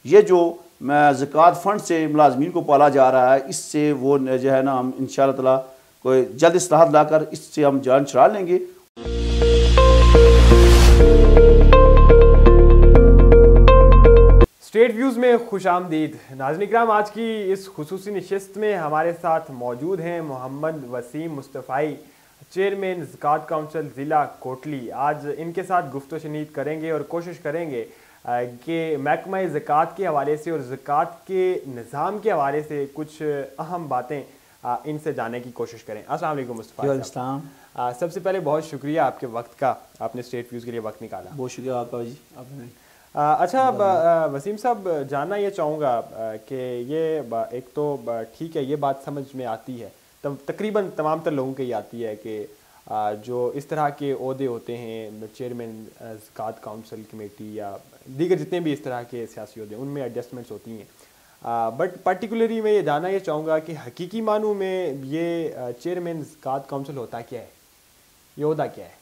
یہ جو زکوٰۃ فنڈ سے ملازمین کو پالا جا رہا ہے، اس سے وہ جو ہے نا ہم انشاءاللہ تعالیٰ کوئی جلد اصلاحات لا کر اس سے ہم جان چھڑا لیں گے۔ اسٹیٹ ویوز میں خوش آمدید ناظرین اکرام، آج کی اس خصوصی نشست میں ہمارے ساتھ موجود ہیں محمد وسیم مصطفی، چیئرمین زکوٰۃ کونسل ضلع کوٹلی۔ آج ان کے ساتھ گفت و شنید کریں گے اور کوشش کریں گے کہ محکمہ زکوٰۃ کے حوالے سے اور زکوٰۃ کے نظام کے حوالے سے کچھ اہم باتیں ان سے جاننے کی کوشش کریں۔ السلام علیکم مصطفی صاحب، سب سے پہلے بہت شکریہ آپ کے وقت کا، آپ نے اسٹیٹ ویوز کے لیے وقت نکالا۔ بہت شکریہ آپ کا جی۔ اچھا وسیم صاحب، جاننا یہ چاہوں گا کہ یہ ایک تو ٹھیک ہے، یہ بات سمجھ میں آتی ہے، تقریباً تمام تر لوگوں کے یہ آتی ہے کہ جو اس طرح کے عہدے ہوتے ہیں چیئرمین زکوٰۃ کونسل کمیٹی یا دیگر جتنے بھی اس طرح کے سیاسی عہدے، ان میں ایڈجسٹمنٹس ہوتی ہیں، بٹ پرٹیکولرلی میں یہ جاننا یہ چاہوں گا کہ حقیقی معنوں میں یہ چیئرمین زکوٰۃ کونسل ہوتا کیا ہے، یہ عہدہ کیا ہے؟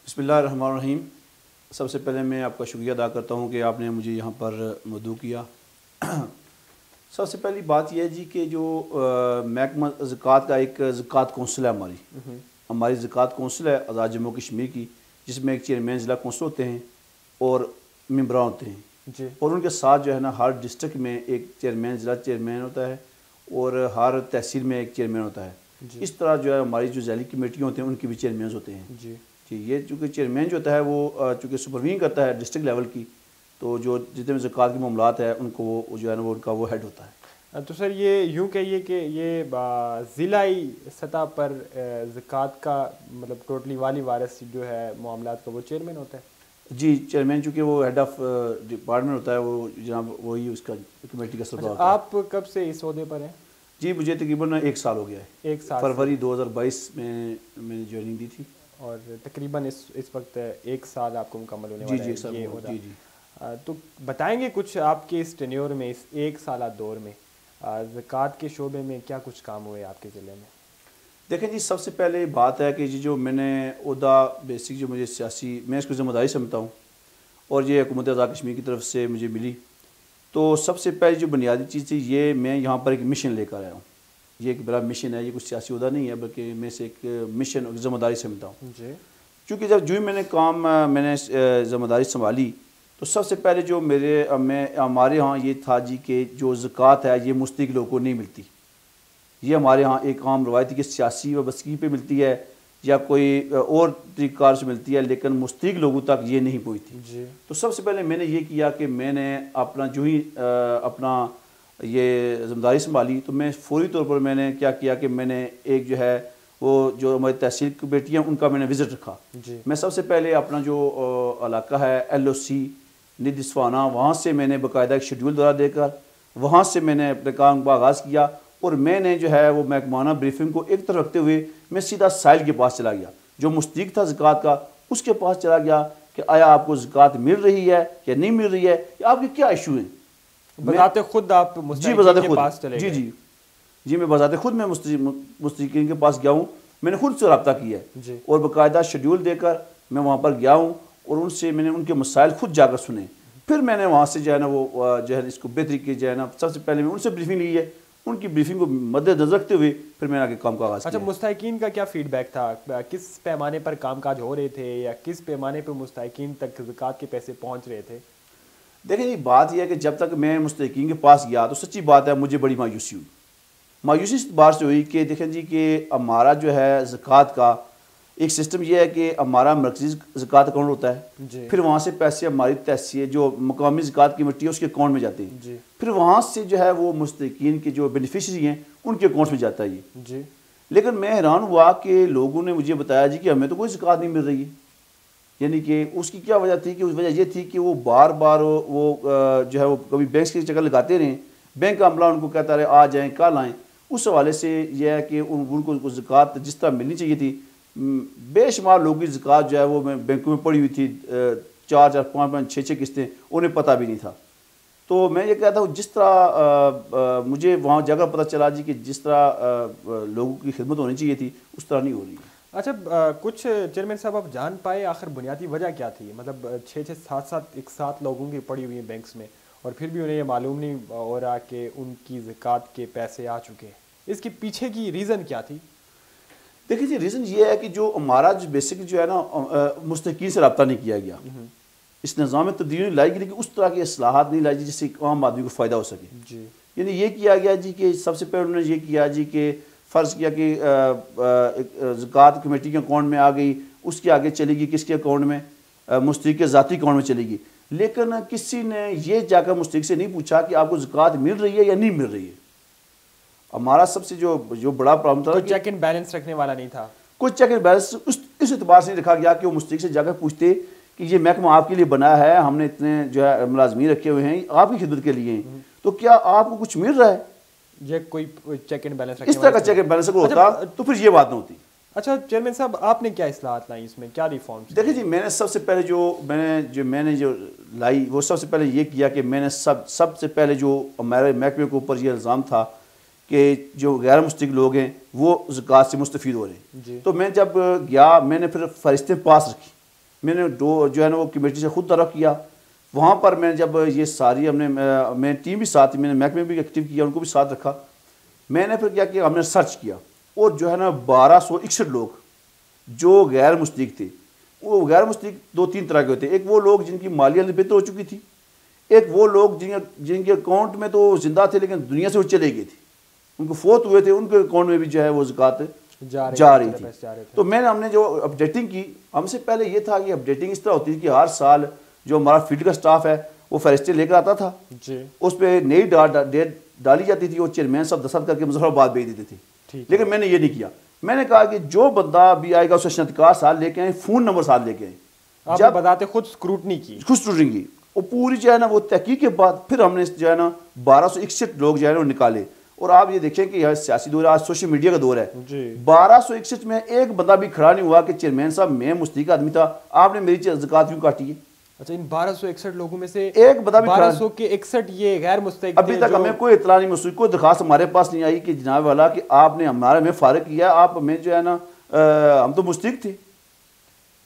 بسم اللہ الرحمن الرحیم۔ سب سے پہلے میں آپ کا شکریہ ادا کرتا ہوں کہ آپ نے مجھے یہاں پر مدعو کیا۔ سب سے پہلی بات یہ ہے جی کہ جو محکمہ زکوٰۃ کا ایک زکوٰۃ کونسل ہے، ہماری زکوٰۃ کونسل ہے آزاد جموں کشمیر کی، جس میں ایک چیئرمین ضلع کونسل ہوتے ہیں اور ممبران ہوتے ہیں جی، اور ان کے ساتھ جو ہے نا ہر ڈسٹرکٹ میں ایک چیئرمین ضلع چیئرمین ہوتا ہے اور ہر تحصیل میں ایک چیئرمین ہوتا ہے۔ اس طرح جو ہے ہماری جو ذیلی کمیٹیاں ہوتی ہیں ان کے بھی چیئرمینز ہوتے ہیں جی جی۔ یہ چونکہ چیئرمین جو ہوتا ہے وہ چونکہ سپرویژن کرتا ہے ڈسٹرکٹ لیول کی، تو جو جتنے بھی زکوٰۃ کے معاملات ہیں ان کو وہ جو ہے نا وہ ان کا وہ ہیڈ ہوتا ہے۔ تو سر یہ یوں کہیے کہ یہ ضلعی سطح پر زکوٰۃ کا مطلب ٹوٹلی والی وارث جو ہے معاملات کا، وہ چیئرمین ہوتا ہے؟ جی، چیئرمین چونکہ وہ ہیڈ آف ڈپارٹمنٹ ہوتا ہے، وہ جناب وہی اس کا کمیٹی کا سربراہ ہوتا ہے۔ آپ کب سے اس عہدے پر ہیں؟ جی مجھے تقریباً 1 سال ہو گیا ہے، 1 سال، فروری 2022 میں نے جوائننگ دی تھی، اور تقریباً اس وقت 1 سال آپ کو مکمل ہونے والا ہے۔ جی جی یہ عہدہ، جی جی۔ تو بتائیں گے کچھ آپ کے اس ٹینیور میں، اس 1 سالہ دور میں زکوٰۃ کے شعبے میں کیا کچھ کام ہوئے آپ کے ضلع میں؟ دیکھیں جی، سب سے پہلے بات ہے کہ جی جو میں نے عہدہ بیسک جو مجھے سیاسی، میں اس کو ذمہ داری سمجھتا ہوں اور یہ حکومت آزاد کشمیر کی طرف سے مجھے ملی، تو سب سے پہلے جو بنیادی چیز تھی، یہ میں یہاں پر ایک مشن لے کر آیا ہوں۔ یہ ایک بڑا مشن ہے، یہ کچھ سیاسی عہدہ نہیں ہے بلکہ میں سے ایک مشن اور ذمہ داری سمجھتا ہوں جی، چونکہ جب جو ہی میں نے ذمہ داری سنبھالی تو سب سے پہلے جو ہمارے ہاں یہ تھا جی کہ جو زکوٰۃ ہے یہ مستحق لوگوں کو نہیں ملتی، یہ ہمارے ہاں ایک عام روایتی کہ سیاسی وابستگی پہ ملتی ہے یا کوئی اور طریقہ کار سے ملتی ہے، لیکن مستحق لوگوں تک یہ نہیں پہنچتی۔ جی، تو سب سے پہلے میں نے یہ کیا کہ میں نے اپنا جو ہی اپنا یہ ذمہ داری سنبھالی تو میں فوری طور پر میں نے کیا کیا کہ میں نے ایک جو ہے وہ جو ہماری تحصیل کی بیٹیاں ان کا میں نے وزٹ رکھا۔ جی، میں سب سے پہلے اپنا جو علاقہ ہے LOC ندی سوانہ، وہاں سے میں نے باقاعدہ ایک شیڈول دورہ دے کر وہاں سے میں نے اپنے کام کا آغاز کیا اور میں نے جو ہے وہ محکمانہ بریفنگ کو ایک طرف رکھتے ہوئے میں سیدھا سائل کے پاس چلا گیا، جو مستحق تھا زکوٰۃ کا اس کے پاس چلا گیا کہ آیا آپ کو زکوٰۃ مل رہی ہے یا نہیں مل رہی ہے، یا آپ کے کیا ایشو ہیں۔ بذات خود آپ مستحقین کے پاس چلے گئے؟ جی میں بذات خود میں مستحقین کے پاس گیا ہوں، میں نے خود سے رابطہ کیا ہے جی، اور باقاعدہ شیڈول دے کر میں وہاں پر گیا ہوں اور ان سے میں نے ان کے مسائل خود جا کر سنے، پھر میں نے وہاں سے جو ہے نا وہ جو ہے اس کو بہتری کی جو ہے نا سب سے پہلے میں ان سے بریفنگ لی ہے، ان کی بریفنگ کو مد نظر رکھتے ہوئے پھر میں نے آگے کام کا آغاز کیا۔ اچھا، مستحقین کا کیا فیڈ بیک تھا؟ کس پیمانے پر کام کاج ہو رہے تھے یا کس پیمانے پر مستحقین تک زکوٰۃ کے پیسے پہنچ رہے تھے؟ دیکھیں جی، بات یہ ہے کہ جب تک میں مستحقین کے پاس گیا تو سچی بات ہے مجھے بڑی مایوسی ہوئی۔ مایوسی اس بات سے ہوئی کہ دیکھیں جی کہ ہمارا جو ہے زکوٰۃ کا ایک سسٹم یہ ہے کہ ہمارا مرکزی زکوٰۃ اکاؤنٹ ہوتا ہے، جی، پھر وہاں سے پیسے ہماری تحصیل جو مقامی زکوٰۃ کمیٹی ہے اس کے اکاؤنٹ میں جاتے ہیں، جی، پھر وہاں سے جو ہے وہ مستحقین کے جو بینیفیشری ہیں ان کے اکاؤنٹس میں جاتا ہے یہ۔ جی، لیکن میں حیران ہوا کہ لوگوں نے مجھے بتایا جی کہ ہمیں تو کوئی زکوٰۃ نہیں مل رہی ہے، یعنی کہ اس کی کیا وجہ تھی کہ اس وجہ یہ تھی کہ وہ بار بار وہ جو ہے وہ کبھی بینک کے چکر لگاتے رہیں، بینک کا عملہ ان کو کہتا رہے آ جائیں کل آئیں، اس حوالے سے یہ ہے کہ ان کو زکوٰۃ جس طرح ملنی چاہیے تھی، بے شمار لوگوں کی زکوٰۃ جو ہے وہ بینکوں میں پڑی ہوئی تھی، 4 5 6 قسطیں، انہیں پتہ بھی نہیں تھا۔ تو میں یہ کہتا ہوں جس طرح مجھے وہاں جا کر پتہ چلا جی کہ جس طرح لوگوں کی خدمت ہونی چاہیے تھی اس طرح نہیں ہو رہی ہے۔ اچھا کچھ چیئرمین صاحب آپ جان پائے آخر بنیادی وجہ کیا تھی؟ مطلب 6-7 ایک ساتھ لوگوں کی پڑی ہوئی ہیں بینکس میں اور پھر بھی انہیں یہ معلوم نہیں ہو رہا کہ ان کی زکوٰۃ کے پیسے آ چکے ہیں. اس کے پیچھے کی ریزن کیا تھی؟ دیکھیے جی ریزن یہ ہے کہ جو ہمارا جو بیسک جو ہے نا مستحقین سے رابطہ نہیں کیا گیا. اس نظام میں تبدیلی لائی گئی لیکن اس طرح کی اصلاحات نہیں لائی جس سے عام آدمی کو فائدہ ہو سکے. جی یعنی یہ کیا گیا جی کہ سب سے پہلے انہوں نے یہ کیا جی کہ فرض کیا کہ زکوٰۃ کمیٹی کے اکاؤنٹ میں آ گئی, اس کے آگے چلے گی کس کے اکاؤنٹ میں, مستحق کے ذاتی اکاؤنٹ میں چلے گی. لیکن کسی نے یہ جا کر مستحق سے نہیں پوچھا کہ آپ کو زکوٰۃ مل رہی ہے یا نہیں مل رہی ہے. ہمارا سب سے جو بڑا پرابلم تھا چیک اینڈ بیلنس رکھنے والا نہیں تھا. کوئی چیک اینڈ بیلنس اس اعتبار سے نہیں رکھا گیا کہ وہ مستحق سے جا کر پوچھتے کہ یہ محکمہ آپ کے لیے بنا ہے, ہم نے اتنے جو ہے ملازمین رکھے ہوئے ہیں آپ کی خدمت کے لیے ہیں, تو کیا آپ کو کچھ مل رہا ہے؟ یہ کوئی چیک اینڈ بیلنس اس طرح کا چیک اینڈ بیلنس ہوتا تو پھر یہ بات نہ ہوتی. اچھا چیئرمین صاحب آپ نے کیا اصلاحات لائیں, اس میں کیا ریفارمس؟ دیکھیں جی میں نے سب سے پہلے میں نے جو لائی وہ سب سے پہلے یہ کیا کہ میں نے سب سے پہلے جو ہمارے محکمے کے اوپر یہ الزام تھا کہ جو غیر مستحق لوگ ہیں وہ زکوٰۃ سے مستفید ہو رہے ہیں. جی. تو میں جب گیا میں نے پھر فہرستیں پاس رکھی, میں نے جو ہے نا وہ کمیٹی سے خود طرف کیا. وہاں پر میں جب یہ ساری میں ٹیم بھی ساتھ, میں نے محکمے بھی ایکٹیو کیا, ان کو بھی ساتھ رکھا. میں نے پھر کیا کہ ہم نے سرچ کیا اور جو ہے نا 1261 لوگ جو غیر مستحق تھے. وہ غیر مستحق 2-3 طرح کے ہوتے ہیں. ایک وہ لوگ جن کی مالی حالت بہتر ہو چکی تھی, ایک وہ لوگ جن کے اکاؤنٹ میں تو زندہ تھے لیکن دنیا سے وہ چلے گئے تھے, ان کو فوت ہوئے تھے, ان کے اکاؤنٹ میں بھی جو ہے وہ زکوٰۃ جا رہی تھی. تو ہم نے جو اپڈیٹنگ کی, ہم سے پہلے یہ تھا کہ اپڈیٹنگ اس طرح ہوتی تھی کہ ہر سال جو ہمارا فیلڈ کا سٹاف ہے وہ فہرستیں لے کر آتا تھا. جی. اس پہ نئی ڈیٹ ڈالی جاتی تھی, وہ چیئرمین صاحب دستخط کر کے مظفر آباد بھیج دیتے تھے. لیکن میں نے یہ نہیں کیا. میں نے کہا کہ جو بندہ بھی آئے گا اسے شناختی ساتھ لے کے آئیں, فون نمبر ساتھ لے کے آئیں. جب بتاتے خود اسکروٹنی کی, خود اسکروٹنی کی, وہ پوری جو ہے نا وہ تحقیق کے بعد پھر ہم نے جو ہے نا 1261 لوگ جو ہے نا وہ نکالے. اور آپ یہ دیکھیں کہ یہ سیاسی دور ہے, آج سوشل میڈیا کا دور ہے. 1261 میں ایک بندہ بھی کھڑا نہیں ہوا کہ چیئرمین صاحب میں مستحق آدمی تھا, آپ نے میری زکوٰۃ کیوں کاٹی ہے. اچھا ان 1261 لوگوں میں سے ایک بندہ بھی 1261 یہ غیر مستحق ابھی تک ہمیں کوئی اطلاع نہیں موصول, کوئی درخواست ہمارے پاس نہیں آئی کہ جناب والا کہ آپ نے ہمیں فارغ کیا, آپ ہمیں جو ہے نا ہم تو مستحق تھے.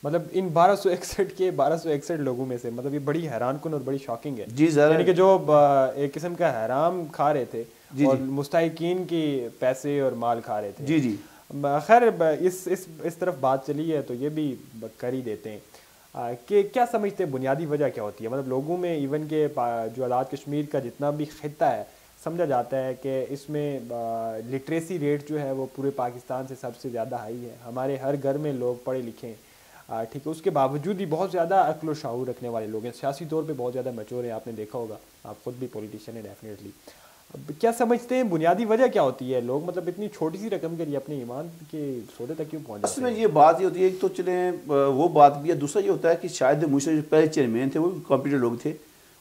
مطلب ان 1261 لوگوں میں سے مطلب یہ بڑی حیران کن اور بڑی شاکنگ ہے. جی ذرا یعنی کہ جو ایک قسم کا حرام کھا رہے تھے اور مستحقین کی پیسے اور مال کھا رہے تھے. جی جی خیر اس طرف بات چلی ہے تو یہ بھی کر ہی دیتے ہیں کہ کیا سمجھتے ہیں بنیادی وجہ کیا ہوتی ہے. مطلب لوگوں میں ایون کہ جو آزاد کشمیر کا جتنا بھی خطہ ہے سمجھا جاتا ہے کہ اس میں لٹریسی ریٹ جو ہے وہ پورے پاکستان سے سب سے زیادہ ہائی ہے. ہمارے ہر گھر میں لوگ پڑھے لکھے ہیں, ٹھیک ہے, اس کے باوجود بھی بہت زیادہ عقل و شعور رکھنے والے لوگ ہیں, سیاسی طور پہ بہت زیادہ میچور ہیں. آپ نے دیکھا ہوگا, آپ خود بھی پولیٹیشین ہیں ڈیفینیٹلی. کیا سمجھتے ہیں بنیادی وجہ کیا ہوتی ہے؟ لوگ مطلب اتنی چھوٹی سی رقم کے لیے اپنے ایمان کے سودے تک کیوں پہنچ جاتے ہیں؟ اصل میں یہ بات یہ ہوتی ہے, ایک تو چلیں وہ بات بھی ہے, دوسرا یہ ہوتا ہے کہ شاید مجھ سے جو پہلے چیئرمین تھے وہ بھی کمپیوٹر لوگ تھے,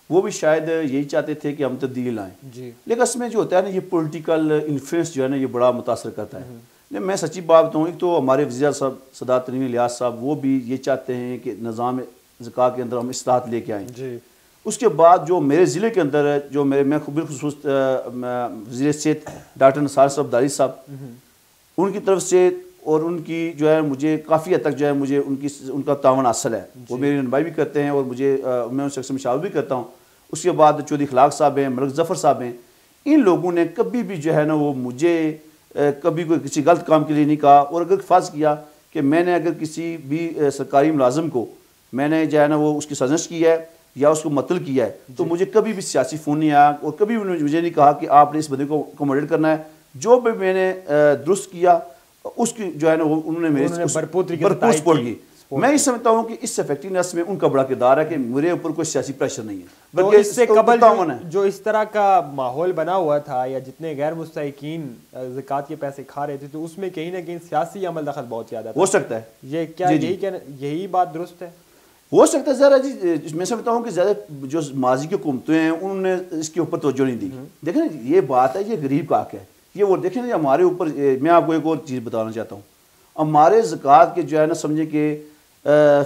وہ بھی شاید یہی چاہتے تھے کہ ہم تبدیلی لائیں. جی. لیکن اس میں جو ہوتا ہے نا یہ پولیٹیکل انفلوئنس جو ہے نا یہ بڑا متاثر کرتا ہے. میں سچی بات بتاؤں, ایک تو ہمارے وزیر صاحب سعادت ترین الیاس صاحب وہ بھی یہ چاہتے ہیں کہ نظام زکوٰۃ کے اندر ہم اصلاحات لے کے آئیں. جی. اس کے بعد جو میرے ضلع کے اندر ہے, جو میں بالخصوص وزیر صحت ڈاکٹر نثار صاحب داری صاحب, ان کی طرف سے اور ان کی جو ہے مجھے کافی حد تک جو ہے مجھے ان کا تعاون حاصل ہے. وہ میری رہنمائی بھی کرتے ہیں اور میں ان سے اکثر مشاورت بھی کرتا ہوں. اس کے بعد چودھری اخلاق صاحب ہیں, ملک ظفر صاحب ہیں, ان لوگوں نے کبھی بھی جو ہے نا وہ مجھے کبھی کوئی کسی غلط کام کے لیے نہیں کہا. اور اگر فرض کیا کہ میں نے اگر کسی بھی سرکاری ملازم کو میں نے جو ہے نا وہ اس کی سازش کی ہے یا اس کو مطلب کیا ہے تو مجھے کبھی بھی سیاسی فون نہیں آیا اور کبھی بھی مجھے نہیں کہا کہ آپ نے اس بندے کو اکوموڈیٹ کرنا ہے. جو بھی میں نے درست کیا اس کی جو ہے نا انہوں نے میرے بھرپور سپورٹ کی. میں یہ سمجھتا ہوں کہ اس افیکٹونیس میں ان کا بڑا کردار ہے کہ میرے اوپر کوئی سیاسی پریشر نہیں ہے, بلکہ اس سے قبل جو اس طرح کا ماحول بنا ہوا تھا یا جتنے غیر مستحقین زکوٰۃ کے پیسے کھا رہے تھے تو اس میں کہیں نہ کہیں سیاسی عمل دخل بہت زیادہ ہو سکتا ہے. یہ کیا یہی بات درست ہے؟ ہو سکتا ہے ذرا جی. میں سمجھتا ہوں کہ زیادہ جو ماضی کی حکومتیں ہیں انہوں نے اس کے اوپر توجہ نہیں دی. دیکھیں یہ بات ہے, یہ غریب کا حق ہے. یہ وہ دیکھیں نا ہمارے اوپر, میں آپ کو ایک اور چیز بتانا چاہتا ہوں. ہمارے زکوٰۃ کے جو ہے نا سمجھیں کہ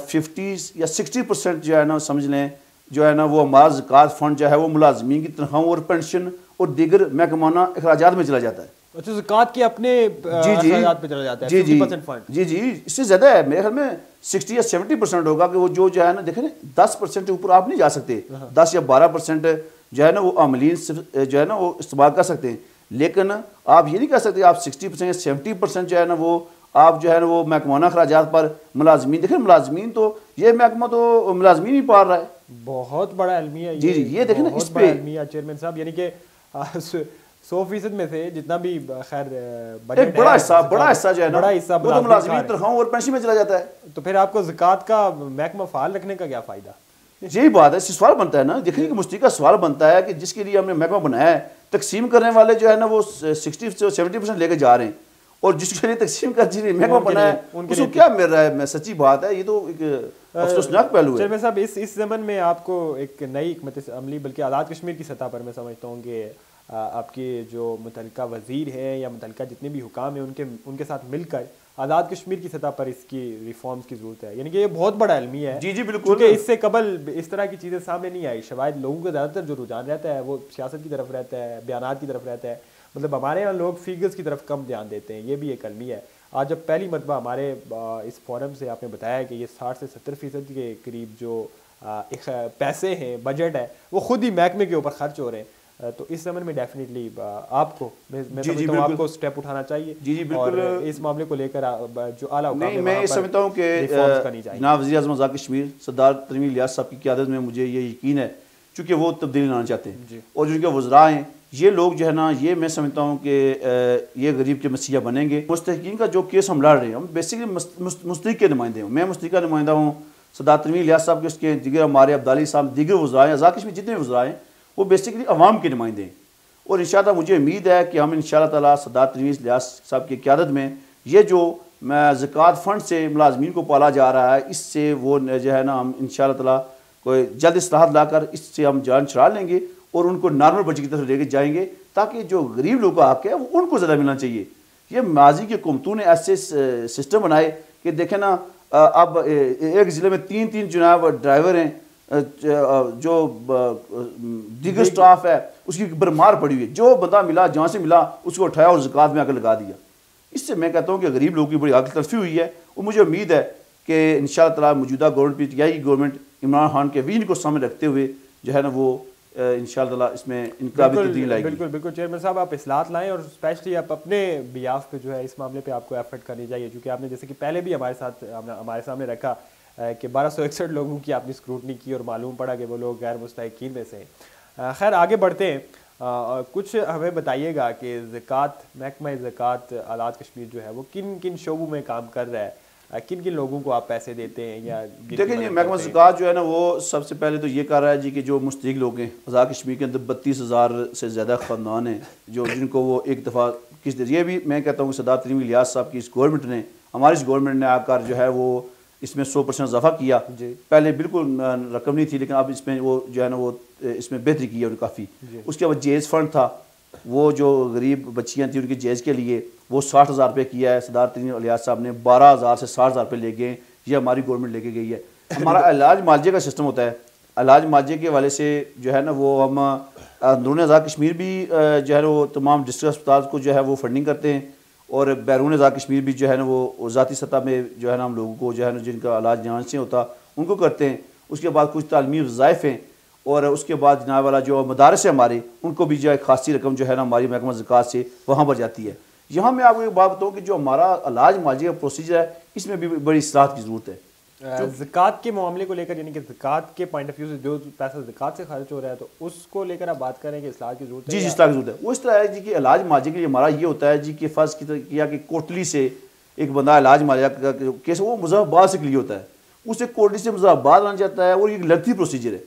50 یا 60% جو ہے نا سمجھ لیں جو ہے نا وہ ہمارا زکوٰۃ فنڈ جو ہے وہ ملازمین کی تنخواہوں اور پینشن اور دیگر محکمانہ اخراجات میں چلا جاتا ہے. اچھا زکوٰۃ کے اپنے اخراجات پہ چلا جاتا ہے 50% فنڈ؟ جی اس سے زیادہ ہے میرے خیال میں 60 یا 70% ہوگا کہ وہ جو ہے نا دیکھیں 10% اوپر آپ نہیں جا سکتے، 10 یا 12% جو ہے نا وہ عاملین جو ہے نا وہ استعمال کر سکتے ہیں، لیکن آپ یہ نہیں کر سکتے آپ 60% یا 70% جو ہے نا وہ آپ جو ہے نا وہ محکمانہ اخراجات پر ملازمین، دیکھیں ملازمین تو یہ محکمہ تو ملازمین ہی پال رہا ہے۔ بہت بڑا المیہ جی یہ دیکھیں نا اس پہ المیہ چیئرمین صاحب، یعنی کہ 100% میں سے جتنا بھی خیر ایک بڑا حصہ جو ہے نا وہ تو ملازمین تنخواہوں اور پینشن میں چلا جاتا ہے۔ تو پھر آپ کو زکوٰۃ کا محکمہ فعال رکھنے کا کیا فائدہ؟ یہی بات ہے، سوال بنتا ہے نا، دیکھیں کہ مستقل سوال بنتا ہے کہ جس کے لیے ہم نے محکمہ بنایا ہے، تقسیم کرنے والے جو ہے نا وہ 60 سے 70% لے کے جا رہے ہیں، اور جس کے لیے تقسیم کا محکمہ بنایا ہے اس کو کیا مل رہا ہے؟ سچی بات ہے، یہ تو ایک افسوسناک پہلو ہے۔ چیئرمین صاحب اس زمن میں آپ کو ایک نئی حکمت عملی، بلکہ آزاد کشمیر کی سطح پر میں سمجھتا ہوں کہ آپ کے جو متعلقہ وزیر ہیں یا متعلقہ جتنے بھی حکام ہیں ان کے ساتھ مل کر آزاد کشمیر کی سطح پر اس کی ریفارمز کی ضرورت ہے، یعنی کہ یہ بہت بڑا المیہ ہے۔ جی بالکل، کیونکہ اس سے قبل اس طرح کی چیزیں سامنے نہیں آئی، شاید لوگوں کا زیادہ تر جو رجحان رہتا ہے وہ سیاست کی طرف رہتا ہے، بیانات کی طرف رہتا ہے، مطلب ہمارے یہاں لوگ فیگرز کی طرف کم دھیان دیتے ہیں، یہ بھی ایک المیہ ہے۔ آج جب پہلی مرتبہ ہمارے اس فورم سے آپ نے بتایا کہ یہ 60 سے 70% کے قریب جو پیسے ہیں، بجٹ ہے، وہ خود ہی محکمے کے اوپر خرچ ہو رہے ہیں، تو اس زمن میں ڈیفینیٹلی آپ کو میں سمجھتا ہوں آپ کو سٹیپ اٹھانا چاہیے اور اس معاملے کو لے کر جو اعلیٰ حکام ہیں میں سمجھتا ہوں کہ جناب وزیر اعظم آزاد کشمیر سردار تنویر الیاس صاحب کی قیادت میں مجھے یہ یقین ہے، چونکہ وہ تبدیلی لانا چاہتے ہیں اور جن کے وزراء ہیں یہ لوگ جو ہے نا، یہ میں سمجھتا ہوں کہ یہ غریب کے مسیحا بنیں گے۔ مستحقین کا جو کیس ہم لڑ رہے ہیں، ہم بیسیکلی مستحق کے نمائندے ہوں، میں مستحق کا نمائندہ ہوں، سردار تنویر الیاس صاحب کے اس کے دیگر ہمارے عبدالی صاحب دیگر وزراء ہیں، آزاد کشمیر جتنے وزراء ہیں وہ بیسیکلی عوام کے نمائندے ہیں، اور انشاءاللہ مجھے امید ہے کہ ہم انشاءاللہ تعالیٰ سردار تنویر الیاس صاحب کی قیادت میں یہ جو زکوٰۃ فنڈ سے ملازمین کو پالا جا رہا ہے، اس سے وہ جو ہے نا ہم انشاءاللہ تعالیٰ کوئی جلد اصلاحات لا کر اس سے ہم جان چھڑا لیں گے اور ان کو نارمل بجٹ کی طرف لے کے جائیں گے، تاکہ جو غریب لوگوں کا حق ہے وہ ان کو زیادہ ملنا چاہیے۔ یہ ماضی کے حکومتوں نے ایسے سسٹم بنائے کہ دیکھیں نا، اب ایک ضلع میں 3 جناب ڈرائیور ہیں، جو دیگر سٹاف ہے اس کی برمار پڑی ہوئی ہے، جو بندہ ملا جہاں سے ملا اس کو اٹھایا اور زکوٰۃ میں آ کر لگا دیا۔ اس سے میں کہتا ہوں کہ غریب لوگوں کی بڑی عقل تلفی ہوئی ہے، اور مجھے امید ہے کہ انشاءاللہ تعالیٰ موجودہ گورنمنٹ پی ٹی آئی کی گورنمنٹ عمران خان کے ویژن کو سامنے رکھتے ہوئے جو ہے نا وہ انشاءاللہ تعالیٰ اس میں انقلابی تبدیلی لائے گی۔ بالکل چیئرمین صاحب، آپ اصلاحات لائیں اور اسپیشلی آپ اپنے بیاف پہ جو ہے اس معاملے پہ آپ کو ایفرٹ کرنی چاہیے، کیونکہ آپ نے جیسے کہ پہلے بھی ہمارے سامنے رکھا کہ 1261 لوگوں کی آپ نے اسکروٹنی کی اور معلوم پڑا کہ وہ لوگ غیر مستحقین میں سے ہیں۔ خیر آگے بڑھتے ہیں، کچھ ہمیں بتائیے گا کہ محکمہ زکوٰۃ آزاد کشمیر جو ہے وہ کن کن شعبوں میں کام کر رہا ہے، کن کن لوگوں کو آپ پیسے دیتے ہیں یا دیکھیں جی محکمہ زکوٰۃ جو ہے نا وہ سب سے پہلے تو یہ کر رہا ہے جی کہ جو مستحق لوگ ہیں آزاد کشمیر کے اندر 32,000 سے زیادہ خاندان ہیں جن کو وہ ایک دفعہ یہ بھی میں کہتا ہوں کہ سردار تنویر الیاس صاحب کی اس گورنمنٹ نے، ہماری اس گورنمنٹ نے آ کر جو ہے وہ اس میں 100% اضافہ کیا۔ پہلے بالکل رقم نہیں تھی، لیکن اب اس میں وہ جو ہے نا وہ اس میں بہتری کی ہے انہوں نے کافی۔ اس کے بعد جہیز فنڈ تھا، وہ جو غریب بچیاں تھیں ان کے جہیز کے لیے وہ 60,000 روپے کیا ہے، سردار تنویر الیاس صاحب نے 12,000 سے 60,000 روپے لے گئے، یہ ہماری گورنمنٹ لے کے گئی ہے۔ ہمارا علاج معالجے کا سسٹم ہوتا ہے، علاج معالجے کے حوالے سے جو ہے نا وہ ہم اندرون آزاد کشمیر بھی جو ہے نا وہ تمام ڈسٹرکٹ اسپتال کو جو ہے وہ فنڈنگ کرتے ہیں، اور بیرون آزاد کشمیر بھی جو ہے نا وہ ذاتی سطح میں جو ہے نا ہم لوگوں کو جو ہے نا جن کا علاج یہاں سے ہوتا ان کو کرتے ہیں۔ اس کے بعد کچھ تعلیمی وظائف ہیں، اور اس کے بعد جناب والا جو مدارس ہیں ہمارے ان کو بھی جو ہے خاصی رقم جو ہے نا ہماری محکمہ زکوٰۃ سے وہاں پر جاتی ہے۔ یہاں میں آپ کو ایک بات بتاؤں کہ جو ہمارا علاج معالجے کا پروسیجر ہے اس میں بھی بڑی اصلاحات کی ضرورت ہے۔ زکوٰۃ کے معاملے کو لے کر، یعنی کہ زکوٰۃ کے پوائنٹ آف ویو سے جو پیسہ زکوٰۃ سے خرچ ہو رہا ہے تو اس کو لے کر آپ بات کریں کہ اصلاح کی ضرورت ہے؟ جی اصلاح کی ضرورت ہے۔ وہ اس طرح ہے جی کہ علاج معالجے کے لیے ہمارا یہ ہوتا ہے جی کہ فرض کیا کہ کوٹلی سے ایک بندہ علاج معالجہ کا کیس وہ مظفر آباد سے کلیئر ہوتا ہے، اسے کوٹلی سے مظفر آباد آنا چاہتا ہے، اور یہ لگتی پروسیجر ہے۔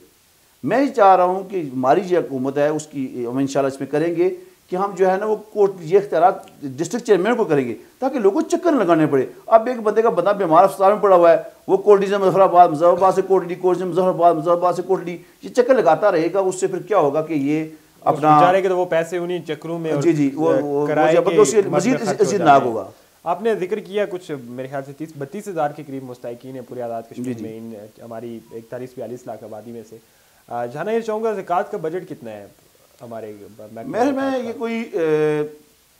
میں یہ چاہ رہا ہوں کہ ہماری جو حکومت ہے اس کی ہم انشاءاللہ اس میں کریں گے کہ ہم جو ہے نا وہ یہ اختیارات ڈسٹرکٹ چیئرمین کو کریں گے تاکہ لوگوں کو چکر لگانے پڑے۔ اب ایک بندے کا بندہ بیمار اسپتال میں پڑا ہوا ہے، وہ کوٹلی سے مظفر آباد سے کوٹلی، کوٹلی سے مظفر آباد سے کوٹلی، یہ چکر لگاتا رہے گا، اس سے پھر کیا ہوگا کہ یہ اپنا بیچارے کے تو وہ پیسے انہیں چکروں میں مزید عزتناک ہوگا۔ آپ نے ذکر کیا کچھ میرے خیال سے 32,000 کے قریب مستحقین ہیں پورے آزاد کشمیر میں، ان ہماری 41-42 لاکھ آبادی میں سے۔ جاننا یہ چاہوں گا زکوٰۃ کا بجٹ کتنا ہے ہمارے؟ میں یہ کوئی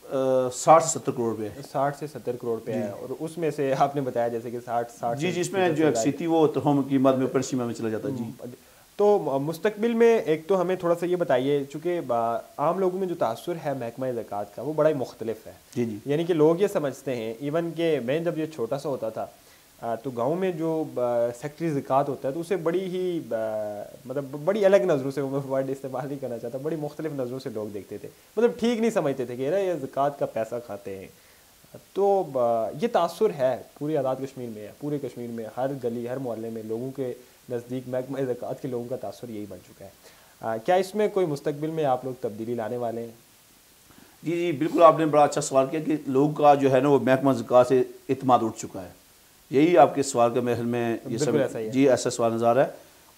60 سے 70 کروڑ روپے ہے. 60 سے 70 کروڑ روپے ہے, اور اس میں سے آپ نے بتایا جیسے کہ 60 جی جی, اس میں جو ایکسی تھی وہ ترہم کی مد میں اوپر سیما میں چلا جاتا ہے. جی تو مستقبل میں ایک تو ہمیں تھوڑا سا یہ بتائیے, چونکہ عام لوگوں میں جو تاثر ہے محکمہ زکوٰۃ کا وہ بڑا ہی مختلف ہے. جی جی, یعنی کہ لوگ یہ سمجھتے ہیں, ایون کہ میں جب یہ چھوٹا سا ہوتا تھا تو گاؤں میں جو سیکٹری زکوٰۃ ہوتا ہے تو اسے بڑی ہی مطلب بڑی الگ نظروں سے, میں ورڈ استعمال نہیں کرنا چاہتا, بڑی مختلف نظروں سے لوگ دیکھتے تھے, مطلب ٹھیک نہیں سمجھتے تھے کہ یہ زکوٰۃ کا پیسہ کھاتے ہیں. تو یہ تاثر ہے پوری آزاد کشمیر میں, پورے کشمیر میں ہر گلی ہر محلے میں لوگوں کے نزدیک محکمہ زکوٰۃ کے لوگوں کا تاثر یہی بن چکا ہے. کیا اس میں کوئی مستقبل میں آپ لوگ تبدیلی لانے والے ہیں؟ جی جی بالکل, آپ نے بڑا اچھا سوال کیا کہ لوگوں کا جو ہے نا وہ محکمہ زکوٰۃ سے اعتماد اٹھ چکا ہے. یہی آپ کے سوال کا محل میں یہ سب جی ایسا سوال نظر ہے,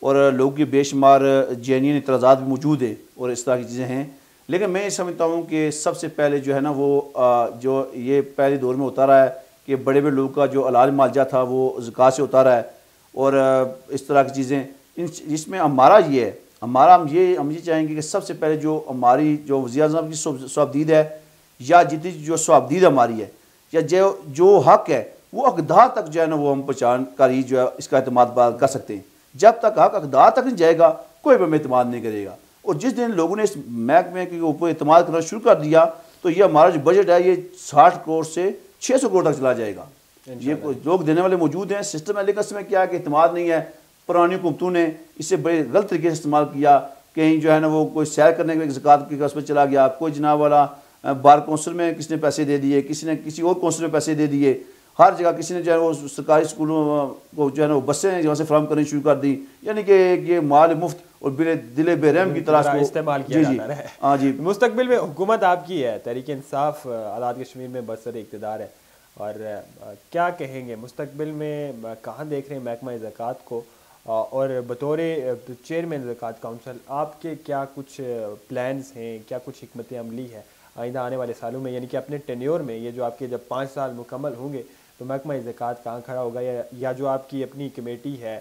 اور لوگوں کی بے شمار جینین اعتراضات بھی موجود ہیں اور اس طرح کی چیزیں ہیں. لیکن میں یہ سمجھتا ہوں کہ سب سے پہلے جو ہے نا وہ جو یہ پہلے دور میں ہوتا رہا ہے کہ بڑے بڑے لوگوں کا جو حلال مالجہ تھا وہ زکوٰۃ سے ہوتا رہا ہے, اور اس طرح کی چیزیں اس میں ہمارا یہ ہے, ہم یہ چاہیں گے کہ سب سے پہلے جو ہماری جو وزیر اعظم کی صوابدید ہے, یا جتنی جو صوابدید ہماری ہے, یا جو حق ہے وہ اقدار تک جو ہے نا وہ ہم پہچان کر ہی جو ہے اس کا اعتماد کر سکتے ہیں. جب تک حق اقدار تک نہیں جائے گا کوئی بھی ہمیں اعتماد نہیں کرے گا. اور جس دن لوگوں نے اس محکمے کے اوپر اعتماد کرنا شروع کر دیا تو یہ ہمارا جو بجٹ ہے یہ 60 کروڑ سے 600 کروڑ تک چلا جائے گا. یہ لوگ دینے والے موجود ہیں, سسٹم ہے, لیکن اس میں کیا ہے کہ اعتماد نہیں ہے. پرانی حکومتوں نے اسے بڑے غلط طریقے سے استعمال کیا. کہیں جو ہے نا وہ کوئی سیر کرنے کے زکوٰۃ کی اس میں چلا گیا, کوئی جناب والا بار کونسل میں کسی نے پیسے دے دیے, کسی نے کسی اور کونسل میں پیسے دے دیے, ہر جگہ کسی نے جو ہے وہ سرکاری اسکولوں کو جو ہے نا وہ بسیں جہاں سے فراہم کرنی شروع کر دی. یعنی کہ یہ مال مفت اور دل بے رحم کی طرح استعمال کیا جاتا ہے. ہاں جی, مستقبل میں حکومت آپ کی ہے, تحریک انصاف آزاد کشمیر میں برسر اقتدار ہے, اور کیا کہیں گے مستقبل میں کہاں دیکھ رہے ہیں محکمہ زکوٰۃ کو, اور بطور چیئرمین زکوٰۃ کونسل آپ کے کیا کچھ پلانز ہیں, کیا کچھ حکمت عملی ہے آئندہ آنے والے سالوں میں, یعنی کہ اپنے ٹینیور میں یہ جو آپ کے جب 5 سال مکمل ہوں گے تو محکمہ زکوٰۃ کہاں کھڑا ہوگا, یا جو آپ کی اپنی کمیٹی ہے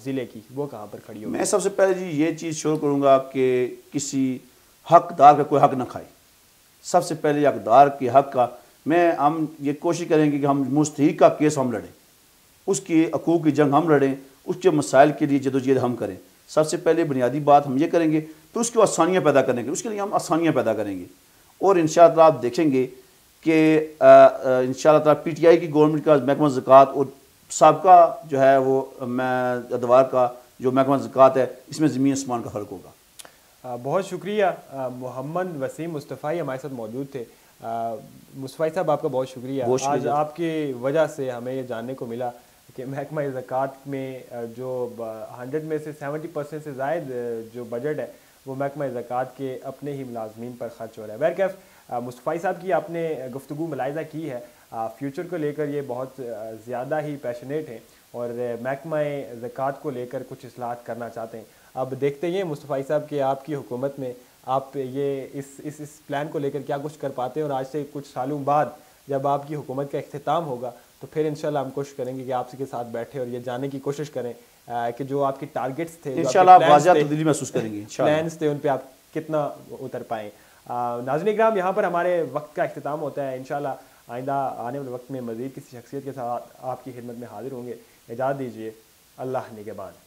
ضلع کی وہ کہاں پر کھڑی ہوگی؟ میں سب سے پہلے جی یہ چیز شروع کروں گا کہ کسی حقدار کا کوئی حق نہ کھائے. سب سے پہلے حقدار کے حق کا ہم یہ کوشش کریں گے کہ ہم مستحق کا کیس ہم لڑیں, اس کی حقوق کی جنگ ہم لڑیں, اس کے مسائل کے لیے جدوجہد ہم کریں. سب سے پہلے بنیادی بات ہم یہ کریں گے تو اس کو آسانیاں پیدا کرنے کے, اس کے لیے ہم آسانیاں پیدا کریں گے. اور انشاءاللہ آپ دیکھیں گے کہ انشاءاللہ تعالیٰ پی ٹی آئی کی گورنمنٹ کا محکمہ زکوٰۃ اور سابقہ جو ہے وہ ادوار کا جو محکمہ زکوٰۃ ہے اس میں زمین آسمان کا فرق ہوگا. بہت شکریہ. محمد وسیم مصطفی ہمارے ساتھ موجود تھے. مصطفی صاحب آپ کا بہت شکریہ. آج آپ کی وجہ سے ہمیں یہ جاننے کو ملا کہ محکمہ زکوٰۃ میں جو 100 میں سے 70% سے زائد جو بجٹ ہے وہ محکمہ زکوٰۃ کے اپنے ہی ملازمین پر خرچ ہو رہا ہے. بہرکیف مصطفی صاحب کی آپ نے گفتگو ملاحظہ کی ہے, فیوچر کو لے کر یہ بہت زیادہ ہی پیشنیٹ ہیں اور محکمہ زکوٰۃ کو لے کر کچھ اصلاحات کرنا چاہتے ہیں. اب دیکھتے ہیں مصطفی صاحب کہ آپ کی حکومت میں آپ یہ اس پلان کو لے کر کیا کچھ کر پاتے ہیں, اور آج سے کچھ سالوں بعد جب آپ کی حکومت کا اختتام ہوگا تو پھر انشاءاللہ ہم کوشش کریں گے کہ آپ کے ساتھ بیٹھے اور یہ جاننے کی کوشش کریں کہ جو آپ کی ٹارگٹس تھے, انشاءاللہ آپ واضح تبدیلی محسوس کریں گے, پلانس تھے, ان پہ آپ کتنا اتر پائیں. ناظرین اکرام, یہاں پر ہمارے وقت کا اختتام ہوتا ہے. انشاءاللہ آئندہ آنے والے وقت میں مزید کسی شخصیت کے ساتھ آپ کی خدمت میں حاضر ہوں گے. اجازت دیجیے, اللہ نگہبان.